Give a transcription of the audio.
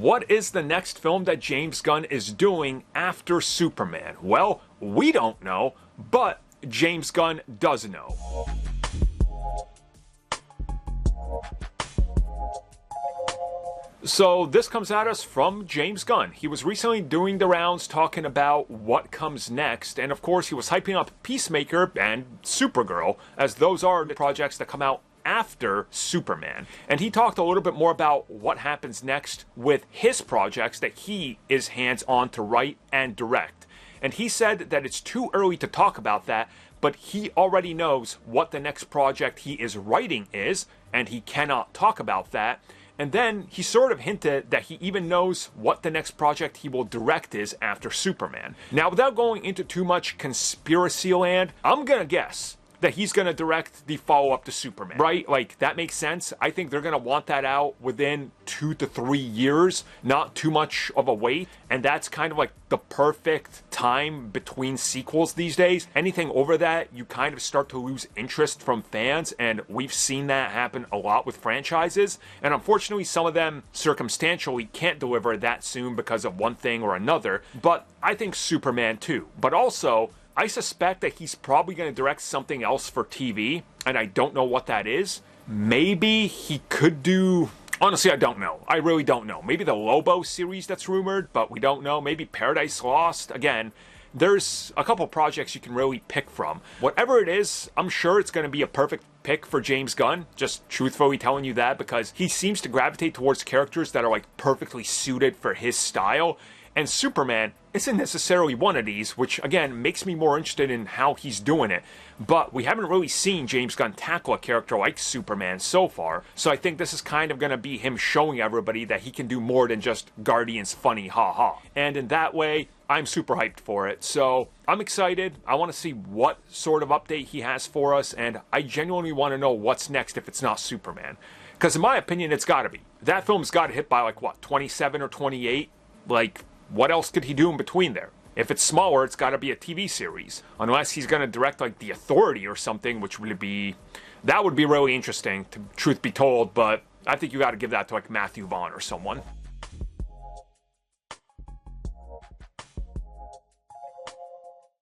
What is the next film that James Gunn is doing after Superman? Well, we don't know, but James Gunn does know. So this comes at us from James Gunn. He was recently doing the rounds talking about what comes next, and of course he was hyping up Peacemaker and Supergirl, as those are the projects that come out after Superman. And he talked a little bit more about what happens next with his projects that he is hands-on to write and direct. And he said that it's too early to talk about that, but he already knows what the next project he is writing is, and he cannot talk about that. And then he sort of hinted that he even knows what the next project he will direct is after Superman. Now, without going into too much conspiracy land, I'm gonna guess that he's gonna direct the follow-up to Superman, right? Like, that makes sense. I think they're gonna want that out within 2 to 3 years, not too much of a wait. And that's kind of like the perfect time between sequels these days. Anything over that, you kind of start to lose interest from fans, and we've seen that happen a lot with franchises. And unfortunately, some of them circumstantially can't deliver that soon because of one thing or another. But I think Superman too. But also, I suspect that he's probably going to direct something else for TV, and I don't know what that is. Maybe he could do... Honestly, I don't know. I really don't know. Maybe the Lobo series that's rumored, but we don't know. Maybe Paradise Lost. Again, there's a couple projects you can really pick from. Whatever it is, I'm sure it's going to be a perfect pick for James Gunn. Just truthfully telling you that, because he seems to gravitate towards characters that are like perfectly suited for his style. And Superman isn't necessarily one of these, which again makes me more interested in how he's doing it. But we haven't really seen James Gunn tackle a character like Superman so far, so I think this is kind of going to be him showing everybody that he can do more than just Guardians funny ha-ha. And in that way, I'm super hyped for it. So I'm excited. I want to see what sort of update he has for us, and I genuinely want to know what's next if it's not Superman. Because in my opinion, it's got to be. That film's got to hit by like, what, 27 or 28? Like, what else could he do in between there? If it's smaller, it's got to be a TV series. Unless he's going to direct like The Authority or something, which would be... That would be really interesting, truth be told, but I think you got to give that to like Matthew Vaughn or someone.